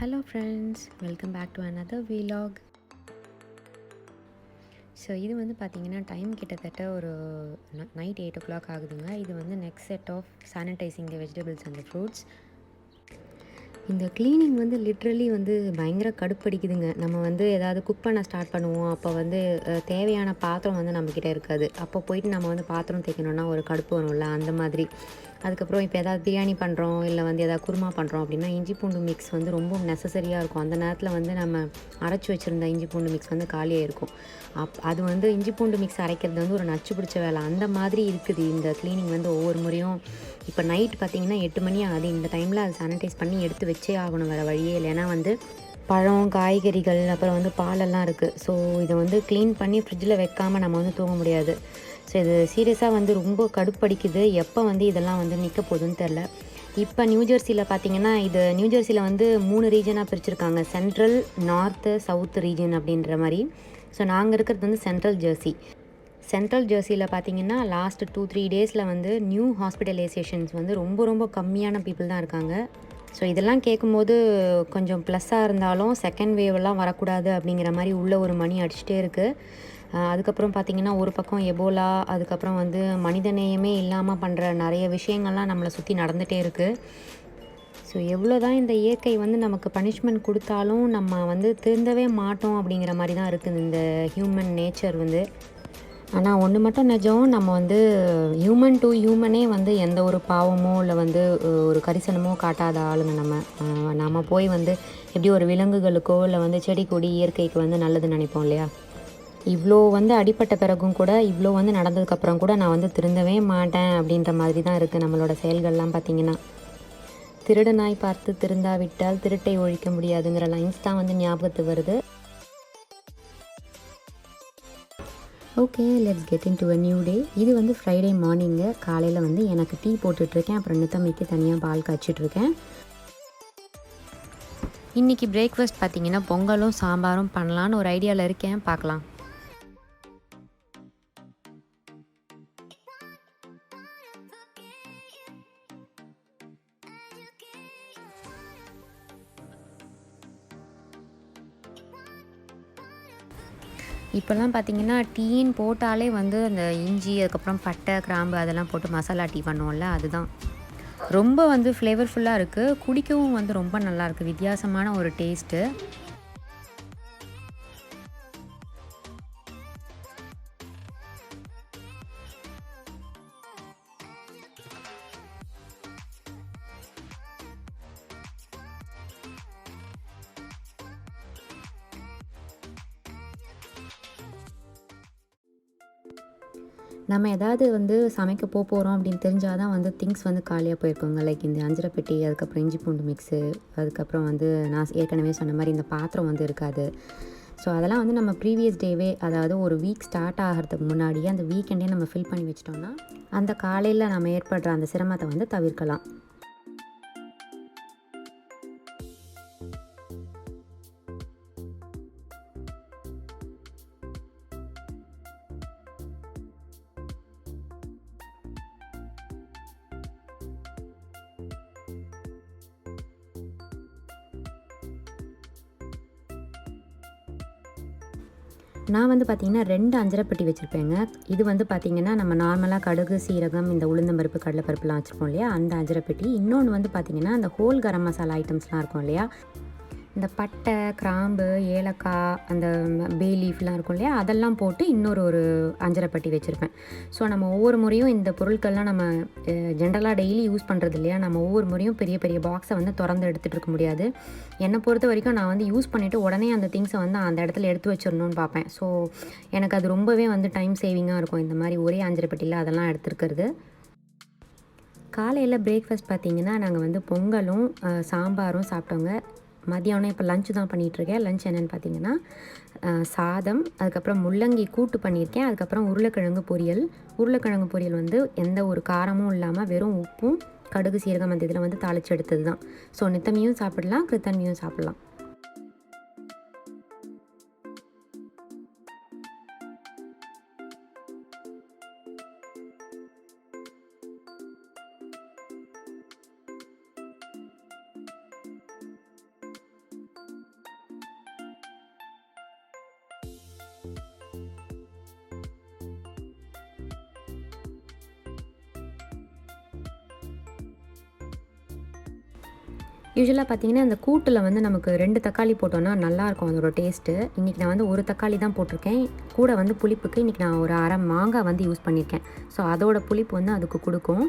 Hello friends, welcome back to another vlog. So இது வந்து பார்த்திங்கன்னா டைம் கிட்டத்தட்ட ஒரு நைட் 8 o'clock ஆகுதுங்க. இது வந்து next set of sanitizing the vegetables and the fruits. இந்த க்ளீனிங் வந்து லிட்ரலி வந்து பயங்கர கடுப்படிக்குதுங்க. நம்ம வந்து ஏதாவது குக் பண்ண ஸ்டார்ட் பண்ணுவோம். அப்போ வந்து தேவையான பாத்திரம் வந்து நம்மக்கிட்ட இருக்காது. அப்போ போயிட்டு நம்ம வந்து பாத்திரம் தேய்க்கணுன்னா ஒரு கடுப்பு வரும்ல, அந்த மாதிரி. அதுக்கப்புறம் இப்போ எதாவது பிரியாணி பண்ணுறோம், இல்லை வந்து எதாவது குருமா பண்ணுறோம் அப்படின்னா இஞ்சி பூண்டு மிக்ஸ் வந்து ரொம்ப நெசசரியாக இருக்கும். அந்த நேரத்தில் வந்து நம்ம அரைச்சி வச்சுருந்த இஞ்சி பூண்டு மிக்ஸ் வந்து காலியாக இருக்கும். அது வந்து இஞ்சி பூண்டு மிக்ஸ் அரைக்கிறது வந்து ஒரு நச்சு பிடிச்ச வேலை. அந்த மாதிரி இருக்குது இந்த க்ளீனிங் வந்து ஒவ்வொரு முறையும். இப்போ நைட் பார்த்திங்கன்னா 8 மணி ஆகுது. இந்த டைமில் அது சானிடைஸ் பண்ணி எடுத்து வச்சே ஆகணும், வேறு வழியே இல்லை. ஏன்னா வந்து பழம், காய்கறிகள், அப்புறம் வந்து பாலெல்லாம் இருக்குது. ஸோ இதை வந்து க்ளீன் பண்ணி ஃப்ரிட்ஜில் வைக்காமல் நம்ம வந்து தூங்க முடியாது. ஸோ இது சீரியஸாக வந்து ரொம்ப கடுப்படிக்குது. எப்போ வந்து இதெல்லாம் வந்து நிற்க போகுதுன்னு தெரில. இப்போ நியூஜெர்சியில் பார்த்திங்கன்னா, இது நியூஜெர்சியில் வந்து 3 ரீஜனாக பிரிச்சுருக்காங்க. சென்ட்ரல், நார்த்து, சவுத் ரீஜன் அப்படின்ற மாதிரி. ஸோ நாங்கள் இருக்கிறது வந்து சென்ட்ரல் ஜெர்சியில் பார்த்திங்கன்னா லாஸ்ட் 2-3 டேஸில் வந்து நியூ ஹாஸ்பிட்டலைசேஷன்ஸ் வந்து ரொம்ப கம்மியான பீப்புள் தான் இருக்காங்க. ஸோ இதெல்லாம் கேட்கும்போது கொஞ்சம் ப்ளஸ்ஸாக இருந்தாலும் செகண்ட் வேவெல்லாம் வரக்கூடாது அப்படிங்கிற மாதிரி உள்ள ஒரு மணி அடிச்சுட்டே இருக்குது. அதுக்கப்புறம் பார்த்திங்கன்னா ஒரு பக்கம் எபோலா, அதுக்கப்புறம் வந்து மனிதநேயமே இல்லாமல் பண்ணுற நிறைய விஷயங்கள்லாம் நம்மளை சுற்றி நடந்துகிட்டே இருக்குது. ஸோ எவ்வளோ தான் இந்த இயற்கை வந்து நமக்கு பனிஷ்மெண்ட் கொடுத்தாலும் நம்ம வந்து திருந்தவே மாட்டோம் அப்படிங்கிற மாதிரி தான் இருக்குது இந்த ஹியூமன் நேச்சர் வந்து. ஆனால் ஒன்று மட்டும் நிஜம், நம்ம வந்து ஹியூமன் டு ஹியூமனே வந்து எந்த ஒரு பாவமோ இல்லை வந்து ஒரு கரிசனமோ காட்டாத ஆளுங்க நம்ம போய் வந்து எப்படி ஒரு விலங்குகளுக்கோ இல்லை வந்து செடி கொடி இயற்கைக்கு வந்து நல்லது நினைப்போம் இல்லையா? இவ்வளோ வந்து அடிப்பட்ட பிறகும் கூட, இவ்வளோ வந்து நடந்ததுக்கப்புறம் கூட நான் வந்து திருந்தவே மாட்டேன் அப்படின்ற மாதிரி தான் இருக்குது நம்மளோட செயல்கள்லாம். பார்த்திங்கன்னா, திருட நாய் பார்த்து திருந்தாவிட்டால் திருட்டை ஒழிக்க முடியாதுங்கிற லைன்ஸ் தான் வந்து ஞாபகத்துக்கு வருது. Okay, let's get into a new day. இது வந்து ஃப்ரைடே மார்னிங்கு. காலையில் வந்து எனக்கு டீ போட்டுட்ருக்கேன், அப்புறம் நித்தமைக்கு தனியாக பால் காய்ச்சிட்ருக்கேன். இன்றைக்கி பிரேக்ஃபாஸ்ட் பார்த்திங்கன்னா பொங்கலும் சாம்பாரும் பண்ணலான்னு ஒரு ஐடியாவில் இருக்கேன், பார்க்கலாம். இப்போல்லாம் பார்த்திங்கன்னா டீன்னு போட்டாலே வந்து அந்த இஞ்சி, அதுக்கப்புறம் பட்டை, கிராம்பு அதெல்லாம் போட்டு மசாலா டீ பண்ணுவோம்ல, அதுதான். ரொம்ப வந்து ஃப்ளேவர்ஃபுல்லாக இருக்குது. குடிக்கவும் வந்து ரொம்ப நல்லாயிருக்கு. வித்தியாசமான ஒரு டேஸ்ட்டு. நம்ம ஏதாவது வந்து சமைக்க போகிறோம் அப்படின்னு தெரிஞ்சால் தான் வந்து திங்ஸ் வந்து காலியாக போயிருக்கோங்க. லைக் இந்த அஞ்சரை பெட்டி, அதுக்கப்புறம் இஞ்சி பூண்டு மிக்ஸு, அதுக்கப்புறம் வந்து நான் ஏற்கனவே சொன்ன மாதிரி இந்த பாத்திரம் வந்து இருக்காது. ஸோ அதெல்லாம் வந்து நம்ம ப்ரீவியஸ் டேவே, அதாவது ஒரு வீக் ஸ்டார்ட் ஆகிறதுக்கு முன்னாடியே அந்த வீக்கெண்டே நம்ம ஃபில் பண்ணி வச்சிட்டோம்னா அந்த காலையில் நம்ம ஏற்படுற அந்த சிரமத்தை வந்து தவிர்க்கலாம். நான் வந்து பார்த்திங்கன்னா 2 அஞ்சரைப்பெட்டி வச்சுருப்பேங்க. இது வந்து பார்த்திங்கன்னா நம்ம நார்மலாக கடுகு, சீரகம், இந்த உளுந்தம்பருப்பு, கடலைப்பருப்புலாம் வச்சுருப்போம் இல்லையா, அந்த அஞ்சரைப்பெட்டி. இன்னொன்று வந்து பார்த்திங்கன்னா அந்த ஹோல் கரம் மசாலா ஐட்டம்ஸ்லாம் இருக்கும் இல்லையா, இந்த பட்டை, கிராம்பு, ஏலக்காய், அந்த பே லீஃப்லாம் இருக்கும் இல்லையா, அதெல்லாம் போட்டு ஒரு அஞ்சரைப்பெட்டி வச்சுருப்பேன். ஸோ நம்ம ஒவ்வொரு முறையும் இந்த பொருட்கள்லாம் நம்ம ஜென்ரலாக டெய்லி யூஸ் பண்ணுறது இல்லையா, நம்ம ஒவ்வொரு முறையும் பெரிய பாக்ஸை வந்து திறந்து எடுத்துகிட்டு இருக்க முடியாது. என்னை பொறுத்த வரைக்கும் நான் வந்து யூஸ் பண்ணிவிட்டு உடனே அந்த திங்ஸை வந்து அந்த இடத்துல எடுத்து வச்சிடணும்னு பார்ப்பேன். ஸோ எனக்கு அது ரொம்பவே வந்து டைம் சேவிங்காக இருக்கும் இந்த மாதிரி ஒரே அஞ்சரைப்பெட்டியில் அதெல்லாம் எடுத்துருக்கிறது. காலையில் பிரேக்ஃபாஸ்ட் பார்த்திங்கன்னா நாங்கள் வந்து பொங்கலும் சாம்பாரும் சாப்பிட்டோங்க. மதியானம் இப்போ லஞ்சு தான் பண்ணிகிட்ருக்கேன். லஞ்ச் என்னென்னு பார்த்தீங்கன்னா சாதம், அதுக்கப்புறம் முள்ளங்கி கூட்டு பண்ணியிருக்கேன், அதுக்கப்புறம் உருளைக்கிழங்கு பொரியல் வந்து எந்த ஒரு காரமும் இல்லாமல் வெறும் உப்பும் கடுகு, சீரகம் அந்த இதில் வந்து தாளித்து எடுத்தது தான். ஸோ நித்தமியும் சாப்பிடலாம், கிருத்தன்மையும் சாப்பிட்லாம். யூசுவலாக பார்த்தீங்கன்னா அந்த கூட்டில் வந்து நமக்கு 2 தக்காளி போட்டோன்னா நல்லாயிருக்கும் அதோட டேஸ்ட்டு. இன்றைக்கி நான் வந்து 1 தக்காளி தான் போட்டிருக்கேன். கூட வந்து புளிப்புக்கு இன்றைக்கி நான் ஒரு அரை மாங்காய் வந்து யூஸ் பண்ணியிருக்கேன். ஸோ அதோட புளிப்பு வந்து அதுக்கு கொடுக்கும்.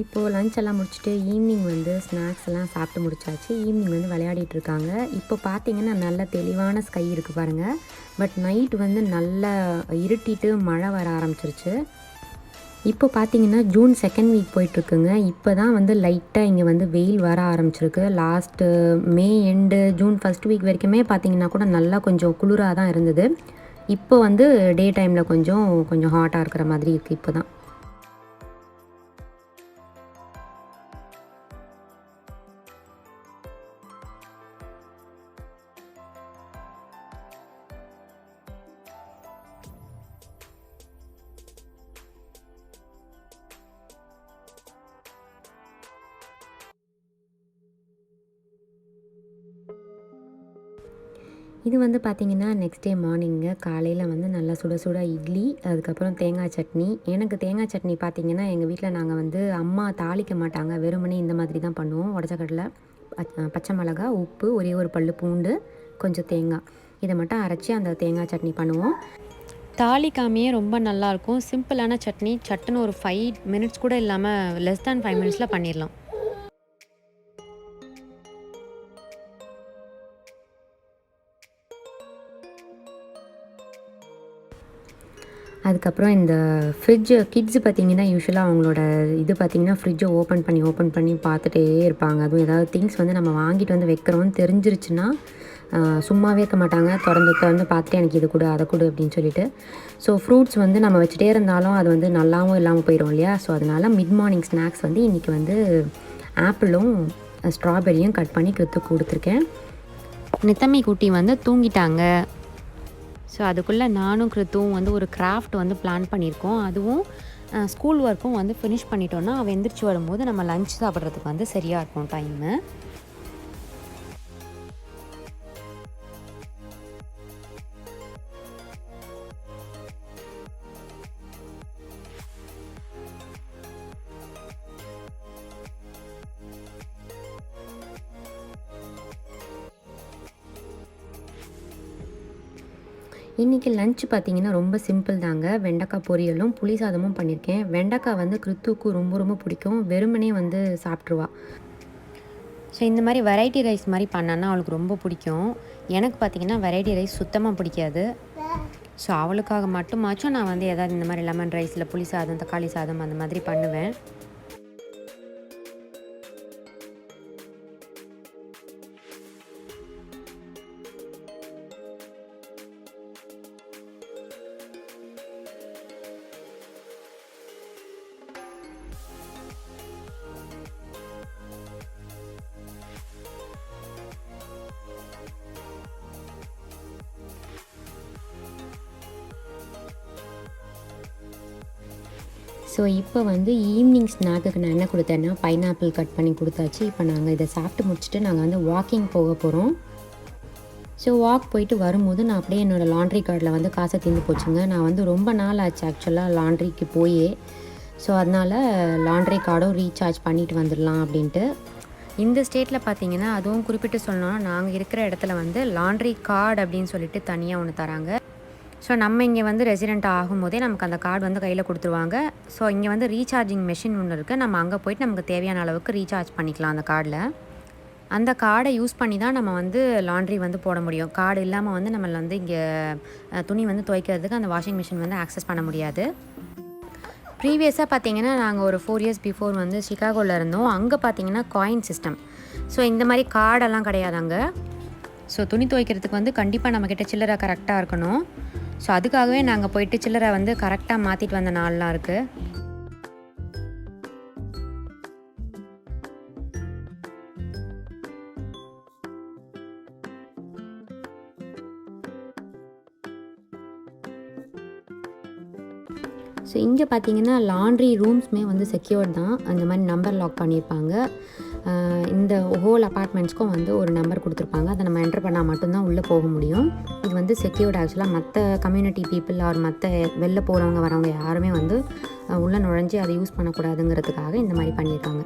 இப்போது லஞ்ச் எல்லாம் முடிச்சுட்டு ஈவினிங் வந்து ஸ்நாக்ஸ் எல்லாம் சாப்பிட்டு முடிச்சாச்சு. ஈவினிங் வந்து விளையாடிட்டுருக்காங்க. இப்போ பார்த்தீங்கன்னா நல்ல தெளிவான ஸ்கை இருக்குது பாருங்கள். பட் நைட் வந்து நல்லா இருட்டிட்டு மழை வர ஆரம்பிச்சிருச்சு. இப்போ பார்த்தீங்கன்னா ஜூன் 2nd வீக் போயிட்டுருக்குங்க. இப்போ தான் வந்து லைட்டாக இங்கே வந்து வெயில் வர ஆரம்பிச்சிருக்கு. லாஸ்ட்டு மே எண்டு ஜூன் 1st வீக் வரைக்குமே பார்த்தீங்கன்னா கூட நல்லா கொஞ்சம் குளிராக தான் இருந்தது. இப்போ வந்து டே டைமில் கொஞ்சம் ஹாட்டாக இருக்கிற மாதிரி இருக்குது இப்போ தான். இது வந்து பார்த்திங்கன்னா நெக்ஸ்ட் டே மார்னிங்கு காலையில் வந்து நல்லா சுட சுட இட்லி, அதுக்கப்புறம் தேங்காய் சட்னி. எனக்கு தேங்காய் சட்னி பார்த்திங்கன்னா எங்கள் வீட்டில் நாங்கள் வந்து அம்மா தாளிக்க மாட்டாங்க, வெறுமனே இந்த மாதிரி தான் பண்ணுவோம். உடச்ச கடலை, பச்சை மிளகா, உப்பு, ஒரே ஒரு பல்லு பூண்டு, கொஞ்சம் தேங்காய், இதை மட்டும் அரைச்சி அந்த தேங்காய் சட்னி பண்ணுவோம். தாளிக்காமையே ரொம்ப நல்லாயிருக்கும். சிம்பிளான சட்னி, சட்டுன்னு ஒரு 5 மினிட்ஸ் கூட இல்லாமல் லெஸ் தேன் 5 மினிட்ஸில் பண்ணிடலாம். அதுக்கப்புறம் இந்த ஃப்ரிட்ஜு கிட்ஸு பார்த்திங்கன்னா யூஸ்வலாக அவங்களோட இது பார்த்திங்கன்னா ஃப்ரிட்ஜை ஓப்பன் பண்ணி பார்த்துட்டே இருப்பாங்க. அதுவும் ஏதாவது திங்ஸ் வந்து நம்ம வாங்கிட்டு வந்து வைக்கிறோன்னு தெரிஞ்சிருச்சுன்னா சும்மாவே இருக்க மாட்டாங்க. திறந்து பார்த்துட்டு எனக்கு இது கொடு அதை கொடு அப்படின்னு சொல்லிட்டு. ஸோ ஃப்ரூட்ஸ் வந்து நம்ம வச்சுட்டே இருந்தாலும் அது வந்து நல்லாவும் இல்லாமல் போயிடும் இல்லையா. ஸோ அதனால் மிட் மார்னிங் ஸ்நாக்ஸ் வந்து இன்றைக்கி வந்து ஆப்பிளும் ஸ்ட்ராபெரியும் கட் பண்ணி கொடுத்துருக்கேன். நித்தமி குட்டி வந்து தூங்கிட்டாங்க. ஸோ அதுக்குள்ளே நானும் கிருத்துவும் வந்து ஒரு கிராஃப்ட் வந்து பிளான் பண்ணியிருக்கோம். அதுவும் ஸ்கூல் ஒர்க்கும் வந்து ஃபினிஷ் பண்ணிட்டோன்னா அவள் எந்திரிச்சு வரும்போது நம்ம லஞ்ச் சாப்பிட்றதுக்கு வந்து சரியாக இருக்கும் டைமு. இன்றைக்கி லஞ்ச் பார்த்திங்கன்னா ரொம்ப சிம்பிள் தாங்க. வெண்டைக்காய் பொரியலும் புளி சாதமும் பண்ணியிருக்கேன். வெண்டைக்காய் வந்து கிருத்துக்கு ரொம்ப பிடிக்கும். வெறுமனே வந்து சாப்பிட்ருவா. ஸோ இந்த மாதிரி வெரைட்டி ரைஸ் மாதிரி பண்ணான்னா அவளுக்கு ரொம்ப பிடிக்கும். எனக்கு பார்த்திங்கன்னா வெரைட்டி ரைஸ் சுத்தமாக பிடிக்காது. ஸோ அவளுக்காக மட்டுமாச்சும் நான் வந்து எதாவது இந்த மாதிரி லெமன் ரைஸில் புளி சாதம், தக்காளி சாதம் அந்த மாதிரி பண்ணுவேன். ஸோ இப்போ வந்து ஈவினிங் ஸ்நாக்குக்கு நான் என்ன கொடுத்தேன்னா பைனாப்பிள் கட் பண்ணி கொடுத்தாச்சு. இப்போ நாங்கள் இதை சாப்பிட்டு முடிச்சுட்டு நாங்கள் வந்து வாக்கிங் போக போகிறோம். ஸோ வாக் போயிட்டு வரும்போது நான் அப்படியே என்னோடய லாண்ட்ரி கார்டில் வந்து காசை தீர்ந்து போச்சுங்க. நான் வந்து ரொம்ப நாள் ஆச்சு ஆக்சுவலாக லாண்ட்ரிக்கு போயே. ஸோ அதனால் லாண்ட்ரி கார்டும் ரீசார்ஜ் பண்ணிவிட்டு வந்துடலாம் அப்படின்ட்டு. இந்த ஸ்டேட்டில் பார்த்தீங்கன்னா அதுவும் குறிப்பிட்டு சொல்லணும்னா நாங்கள் இருக்கிற இடத்துல வந்து லாண்ட்ரி கார்டு அப்படின்னு சொல்லிட்டு தனியாக ஒன்று தராங்க. ஸோ நம்ம இங்கே வந்து ரெசிடெண்ட் ஆகும்போதே நமக்கு அந்த கார்டு வந்து கையில் கொடுத்துருவாங்க. ஸோ இங்கே வந்து ரீசார்ஜிங் மெஷின் ஒன்று இருக்குது. நம்ம அங்கே போய்ட்டு நமக்கு தேவையான அளவுக்கு ரீசார்ஜ் பண்ணிக்கலாம் அந்த கார்டில். அந்த கார்டை யூஸ் பண்ணி தான் நம்ம வந்து லாண்ட்ரி வந்து போட முடியும். கார்டு இல்லாமல் வந்து நம்மள வந்து இங்கே துணி வந்து துவைக்கிறதுக்கு அந்த வாஷிங் மிஷின் வந்து ஆக்சஸ் பண்ண முடியாது. ப்ரீவியஸாக பார்த்தீங்கன்னா நாங்கள் ஒரு 4 இயர்ஸ் பிஃபோர் வந்து சிகாகோவில் இருந்தோம். அங்கே பார்த்தீங்கன்னா காயின் சிஸ்டம். ஸோ இந்த மாதிரி கார்டெல்லாம் கிடையாது அங்கே. ஸோ துணி துவைக்கிறதுக்கு வந்து கண்டிப்பாக நம்மக்கிட்ட சில்லறை கரெக்டாக இருக்கணும். ஸோ அதுக்காகவே நாங்கள் போயிட்டு சில்லறை வந்து கரெக்டாக மாற்றிட்டு வந்த நாள்லாம் இருக்குது. ஸோ இங்கே பார்த்தீங்கன்னா லாண்ட்ரி ரூம்ஸுமே வந்து செக்யூர்ட் தான். அந்த மாதிரி நம்பர் லாக் பண்ணியிருப்பாங்க. இந்த ஹோல் அப்பார்ட்மெண்ட்ஸ்க்கும் வந்து ஒரு நம்பர் கொடுத்துருப்பாங்க. அதை நம்ம என்டர் பண்ணால் மட்டும்தான் உள்ளே போக முடியும். இது வந்து செக்யூர்ட். ஆக்சுவலாக மற்ற கம்யூனிட்டி பீப்புள் ஆர் மற்ற வெளில போகிறவங்க வரவங்க யாருமே வந்து உள்ளே நுழைஞ்சி அதை யூஸ் பண்ணக்கூடாதுங்கிறதுக்காக இந்த மாதிரி பண்ணியிருக்காங்க.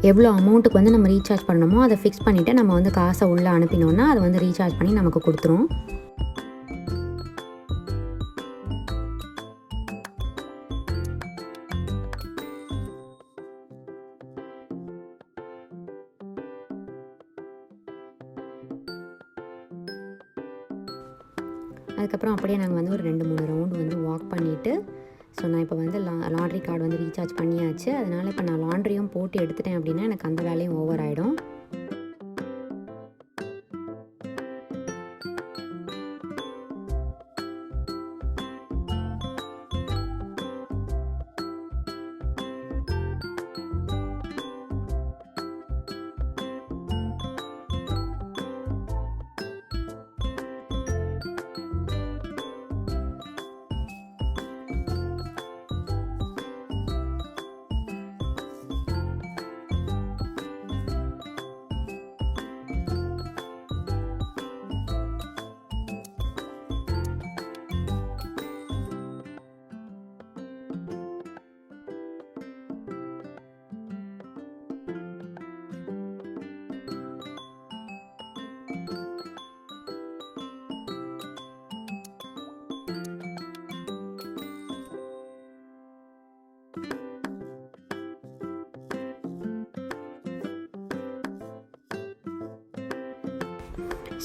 எவ்வளோ அமௌண்ட்டுக்கு வந்து நம்ம ரீசார்ஜ் பண்ணணுமோ அதை ஃபிக்ஸ் பண்ணிவிட்டு நம்ம வந்து காசை உள்ளே அனுப்பினோன்னா அதை வந்து ரீசார்ஜ் பண்ணி நமக்கு கொடுத்துரும். அதுக்கப்புறம் அப்படியே நாங்கள் வந்து ஒரு 2-3 ரவுண்டு வந்து வாக் பண்ணிவிட்டு, ஸோ நான் இப்போ வந்து லாண்ட்ரி கார்டு வந்து ரீசார்ஜ் பண்ணியாச்சு. அதனால் இப்போ நான் லாண்ட்ரியும் போட்டு எடுத்துட்டேன் அப்படின்னா எனக்கு அந்த வேலையும் ஓவர் ஆகிடும்.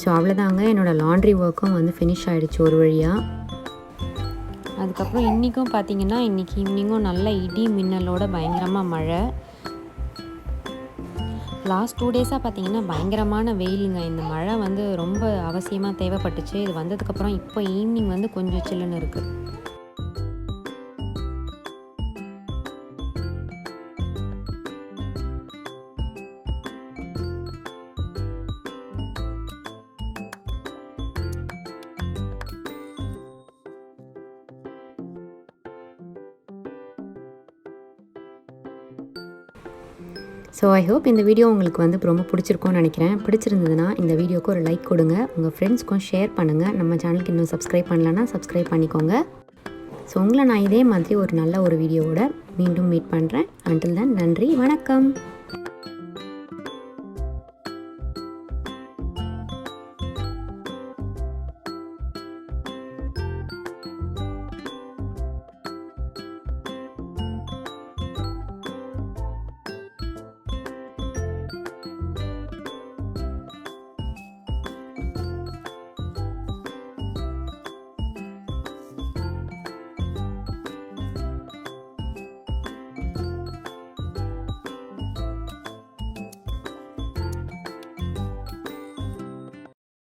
ஸோ அவ்வளோதாங்க, என்னோடய லாண்ட்ரி ஒர்க்கும் வந்து ஃபினிஷ் ஆகிடுச்சு ஒரு வழியாக. அதுக்கப்புறம் இன்றைக்கும் பார்த்திங்கன்னா இன்றைக்கி ஈவினிங்கும் நல்ல இடி மின்னலோட பயங்கரமாக மழை. லாஸ்ட் 2 டேஸாக பார்த்திங்கன்னா பயங்கரமான வெயிலுங்க. இந்த மழை வந்து ரொம்ப அவசியமாக தேவைப்பட்டுச்சு. இது வந்ததுக்கப்புறம் இப்போ ஈவினிங் வந்து கொஞ்சம் சில்லுன்னு இருக்குது. ஸோ ஐ ஹோப் இந்த வீடியோ உங்களுக்கு வந்து ரொம்ப பிடிச்சிருக்கும்னு நினைக்கிறேன். பிடிச்சிருந்ததுன்னா இந்த வீடியோக்கு ஒரு லைக் கொடுங்க, உங்கள் ஃப்ரெண்ட்ஸ்க்கும் ஷேர் பண்ணுங்கள். நம்ம சேனலுக்கு இன்னும் சப்ஸ்கிரைப் பண்ணலன்னா சப்ஸ்கிரைப் பண்ணிக்கோங்க. ஸோ உங்களை நான் இதே மாதிரி ஒரு நல்ல ஒரு வீடியோவோட மீண்டும் மீட் பண்ணுறேன். அன்டில் தென் நன்றி, வணக்கம்.